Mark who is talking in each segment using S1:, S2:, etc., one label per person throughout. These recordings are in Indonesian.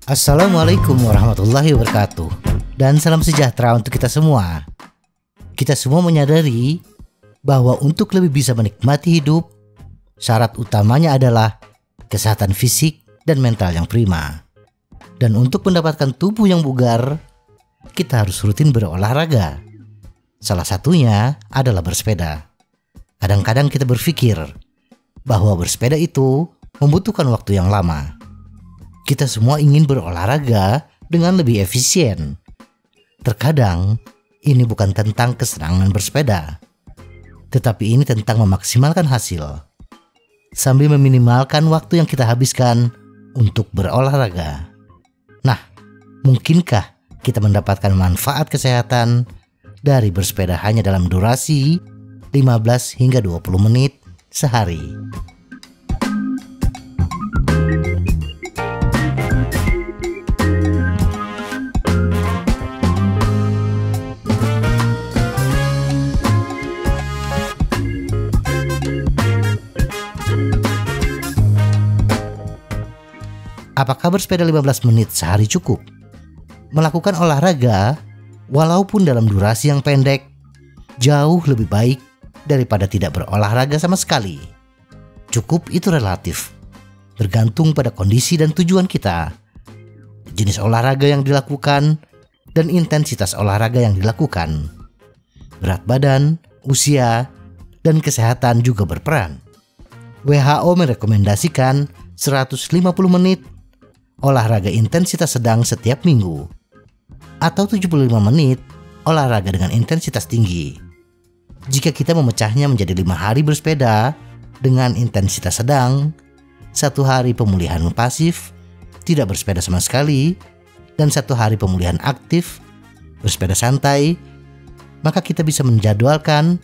S1: Assalamualaikum warahmatullahi wabarakatuh. Dan salam sejahtera untuk kita semua. Kita semua menyadari bahwa untuk lebih bisa menikmati hidup, syarat utamanya adalah kesehatan fisik dan mental yang prima. Dan untuk mendapatkan tubuh yang bugar, kita harus rutin berolahraga. Salah satunya adalah bersepeda. Kadang-kadang kita berpikir bahwa bersepeda itu membutuhkan waktu yang lama. Kita semua ingin berolahraga dengan lebih efisien. Terkadang ini bukan tentang kesenangan bersepeda, tetapi ini tentang memaksimalkan hasil sambil meminimalkan waktu yang kita habiskan untuk berolahraga. Nah, mungkinkah kita mendapatkan manfaat kesehatan dari bersepeda hanya dalam durasi 15 hingga 20 menit sehari? Apakah bersepeda 15 menit sehari cukup? Melakukan olahraga, walaupun dalam durasi yang pendek, jauh lebih baik daripada tidak berolahraga sama sekali. Cukup itu relatif, bergantung pada kondisi dan tujuan kita, jenis olahraga yang dilakukan, dan intensitas olahraga yang dilakukan. Berat badan, usia, dan kesehatan juga berperan. WHO merekomendasikan 150 menit olahraga intensitas sedang setiap minggu, atau 75 menit olahraga dengan intensitas tinggi. Jika kita memecahnya menjadi 5 hari bersepeda dengan intensitas sedang, 1 hari pemulihan pasif, tidak bersepeda sama sekali, dan 1 hari pemulihan aktif, bersepeda santai, maka kita bisa menjadwalkan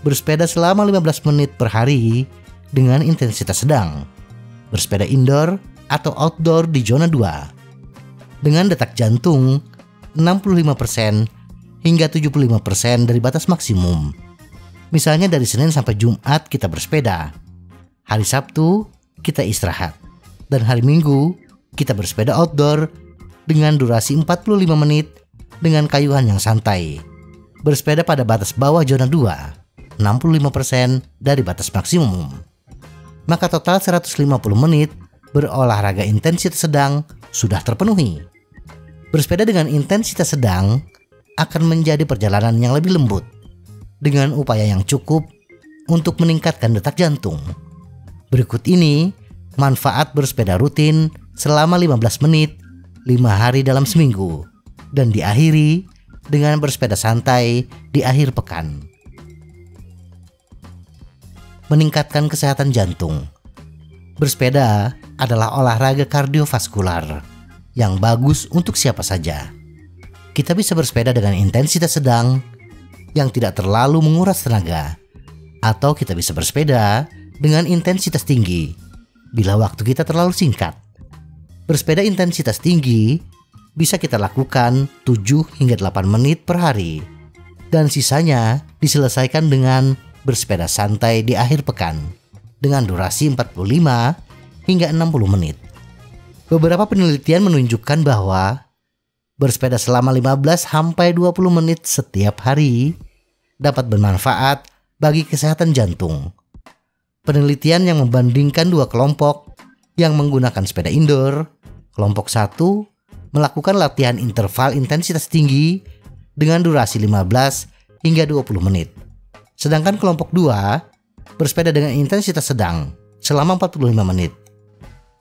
S1: bersepeda selama 15 menit per hari dengan intensitas sedang, bersepeda indoor atau outdoor di zona 2 dengan detak jantung 65% hingga 75% dari batas maksimum. Misalnya dari Senin sampai Jumat kita bersepeda, hari Sabtu kita istirahat, dan hari Minggu kita bersepeda outdoor dengan durasi 45 menit dengan kayuhan yang santai. Bersepeda pada batas bawah zona 2, 65% dari batas maksimum. Maka total 150 menit berolahraga intensitas sedang sudah terpenuhi. Bersepeda dengan intensitas sedang akan menjadi perjalanan yang lebih lembut dengan upaya yang cukup untuk meningkatkan detak jantung. Berikut ini manfaat bersepeda rutin selama 15 menit 5 hari dalam seminggu dan diakhiri dengan bersepeda santai di akhir pekan. Meningkatkan kesehatan jantung. Bersepeda adalah olahraga kardiovaskular yang bagus untuk siapa saja. Kita bisa bersepeda dengan intensitas sedang yang tidak terlalu menguras tenaga, atau kita bisa bersepeda dengan intensitas tinggi bila waktu kita terlalu singkat. Bersepeda intensitas tinggi bisa kita lakukan 7 hingga 8 menit per hari, dan sisanya diselesaikan dengan bersepeda santai di akhir pekan dengan durasi 45 hingga 60 menit. Beberapa penelitian menunjukkan bahwa bersepeda selama 15 sampai 20 menit setiap hari dapat bermanfaat bagi kesehatan jantung. Penelitian yang membandingkan 2 kelompok yang menggunakan sepeda indoor, kelompok 1 melakukan latihan interval intensitas tinggi dengan durasi 15 hingga 20 menit. Sedangkan kelompok 2 bersepeda dengan intensitas sedang selama 45 menit.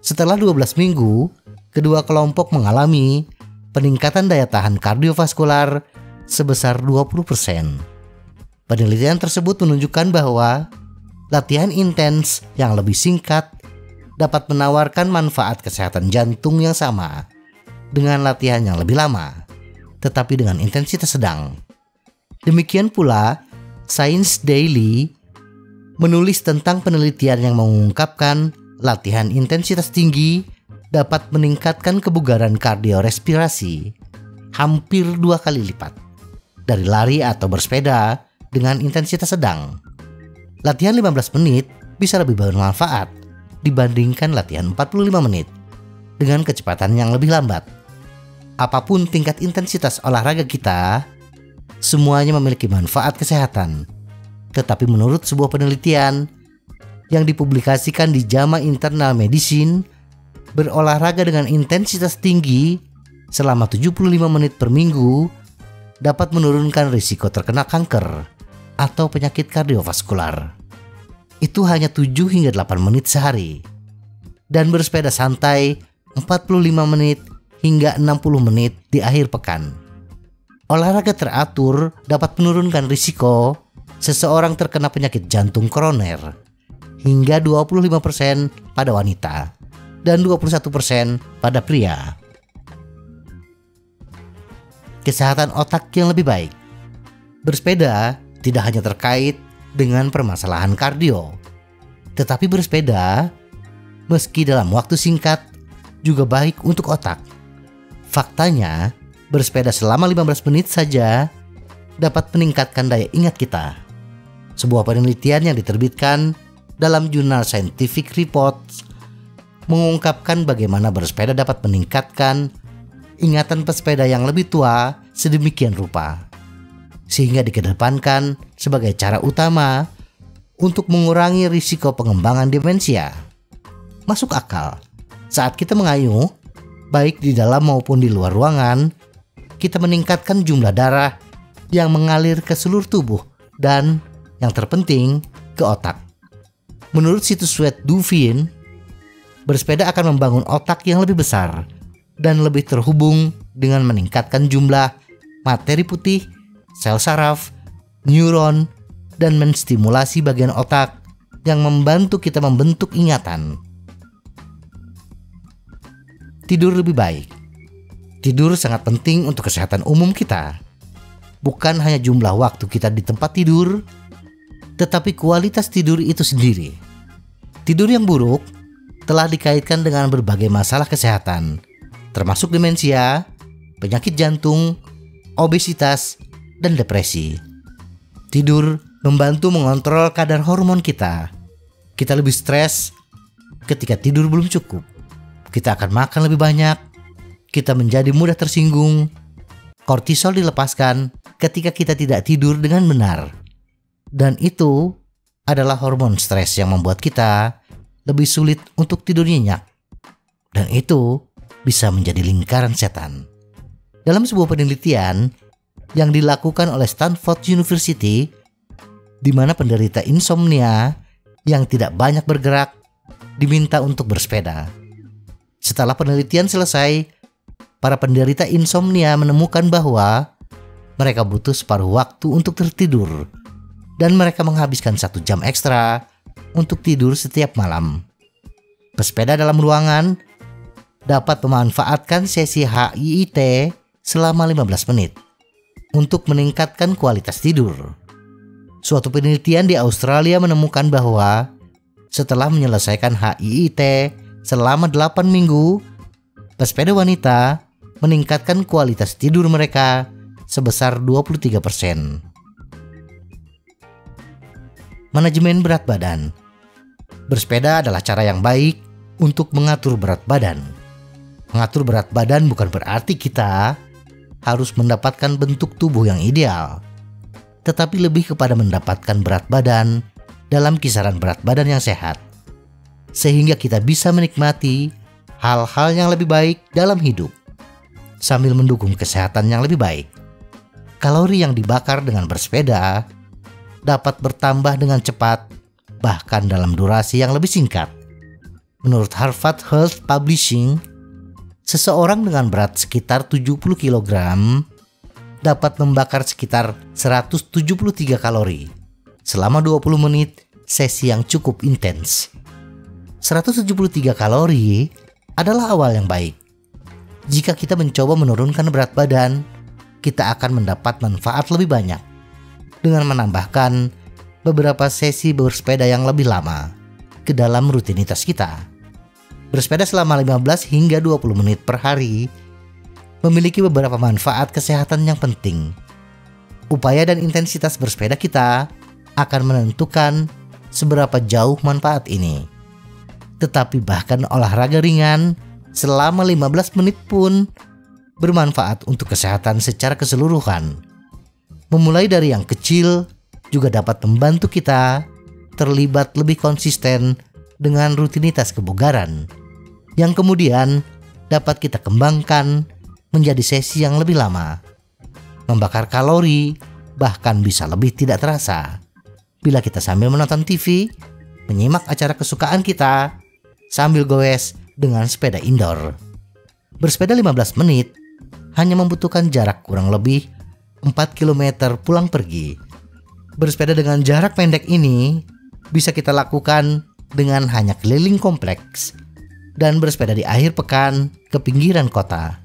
S1: Setelah 12 minggu, kedua kelompok mengalami peningkatan daya tahan kardiovaskular sebesar 20%. Penelitian tersebut menunjukkan bahwa latihan intens yang lebih singkat dapat menawarkan manfaat kesehatan jantung yang sama dengan latihan yang lebih lama, tetapi dengan intensitas sedang. Demikian pula, Science Daily menulis tentang penelitian yang mengungkapkan latihan intensitas tinggi dapat meningkatkan kebugaran kardiorespirasi hampir 2 kali lipat dari lari atau bersepeda dengan intensitas sedang. Latihan 15 menit bisa lebih bermanfaat dibandingkan latihan 45 menit dengan kecepatan yang lebih lambat. Apapun tingkat intensitas olahraga kita, semuanya memiliki manfaat kesehatan. Tetapi menurut sebuah penelitian yang dipublikasikan di JAMA Internal Medicine, berolahraga dengan intensitas tinggi selama 75 menit per minggu dapat menurunkan risiko terkena kanker atau penyakit kardiovaskular. Itu hanya 7 hingga 8 menit sehari. Dan bersepeda santai 45 menit hingga 60 menit di akhir pekan. Olahraga teratur dapat menurunkan risiko seseorang terkena penyakit jantung koroner hingga 25% pada wanita dan 21% pada pria. Kesehatan otak yang lebih baik. Bersepeda tidak hanya terkait dengan permasalahan kardio, tetapi bersepeda meski dalam waktu singkat juga baik untuk otak. Faktanya, bersepeda selama 15 menit saja dapat meningkatkan daya ingat kita. Sebuah penelitian yang diterbitkan dalam jurnal Scientific Reports mengungkapkan bagaimana bersepeda dapat meningkatkan ingatan pesepeda yang lebih tua sedemikian rupa, sehingga dikedepankan sebagai cara utama untuk mengurangi risiko pengembangan demensia. Masuk akal, saat kita mengayuh, baik di dalam maupun di luar ruangan, kita meningkatkan jumlah darah yang mengalir ke seluruh tubuh dan yang terpenting ke otak. Menurut situs web Duvin, bersepeda akan membangun otak yang lebih besar dan lebih terhubung dengan meningkatkan jumlah materi putih, sel saraf, neuron, dan menstimulasi bagian otak yang membantu kita membentuk ingatan. Tidur lebih baik. Tidur sangat penting untuk kesehatan umum kita. Bukan hanya jumlah waktu kita di tempat tidur, tetapi kualitas tidur itu sendiri. Tidur yang buruk telah dikaitkan dengan berbagai masalah kesehatan, termasuk demensia, penyakit jantung, obesitas, dan depresi. Tidur membantu mengontrol kadar hormon kita. Kita lebih stres ketika tidur belum cukup. Kita akan makan lebih banyak. Kita menjadi mudah tersinggung. Kortisol dilepaskan ketika kita tidak tidur dengan benar. Dan itu adalah hormon stres yang membuat kita lebih sulit untuk tidur nyenyak. Dan itu bisa menjadi lingkaran setan. Dalam sebuah penelitian yang dilakukan oleh Stanford University, di mana penderita insomnia yang tidak banyak bergerak diminta untuk bersepeda. Setelah penelitian selesai, para penderita insomnia menemukan bahwa mereka butuh separuh waktu untuk tertidur dan mereka menghabiskan 1 jam ekstra untuk tidur setiap malam. Bersepeda dalam ruangan dapat memanfaatkan sesi HIIT selama 15 menit untuk meningkatkan kualitas tidur. Suatu penelitian di Australia menemukan bahwa setelah menyelesaikan HIIT selama 8 minggu, pesepeda wanita meningkatkan kualitas tidur mereka sebesar 23%. Manajemen berat badan. Bersepeda adalah cara yang baik untuk mengatur berat badan. Mengatur berat badan bukan berarti kita harus mendapatkan bentuk tubuh yang ideal, tetapi lebih kepada mendapatkan berat badan dalam kisaran berat badan yang sehat, sehingga kita bisa menikmati hal-hal yang lebih baik dalam hidup, sambil mendukung kesehatan yang lebih baik. Kalori yang dibakar dengan bersepeda dapat bertambah dengan cepat, bahkan dalam durasi yang lebih singkat. Menurut Harvard Health Publishing, seseorang dengan berat sekitar 70 kg dapat membakar sekitar 173 kalori selama 20 menit sesi yang cukup intens. 173 kalori adalah awal yang baik. Jika kita mencoba menurunkan berat badan, kita akan mendapat manfaat lebih banyak dengan menambahkan beberapa sesi bersepeda yang lebih lama ke dalam rutinitas kita. Bersepeda selama 15 hingga 20 menit per hari memiliki beberapa manfaat kesehatan yang penting. Upaya dan intensitas bersepeda kita akan menentukan seberapa jauh manfaat ini. Tetapi bahkan olahraga ringan selama 15 menit pun bermanfaat untuk kesehatan secara keseluruhan. Memulai dari yang kecil juga dapat membantu kita terlibat lebih konsisten dengan rutinitas kebugaran, yang kemudian dapat kita kembangkan menjadi sesi yang lebih lama. Membakar kalori bahkan bisa lebih tidak terasa bila kita sambil menonton TV, menyimak acara kesukaan kita, sambil goes dengan sepeda indoor. Bersepeda 15 menit hanya membutuhkan jarak kurang lebih 4 km pulang pergi. Bersepeda dengan jarak pendek ini bisa kita lakukan dengan hanya keliling kompleks dan bersepeda di akhir pekan ke pinggiran kota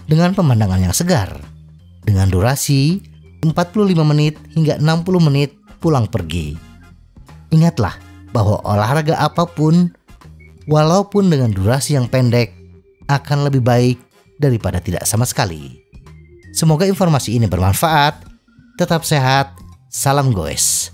S1: dengan pemandangan yang segar, dengan durasi 45 menit hingga 60 menit pulang pergi. Ingatlah bahwa olahraga apapun, walaupun dengan durasi yang pendek, akan lebih baik daripada tidak sama sekali. Semoga informasi ini bermanfaat. Tetap sehat. Salam goes.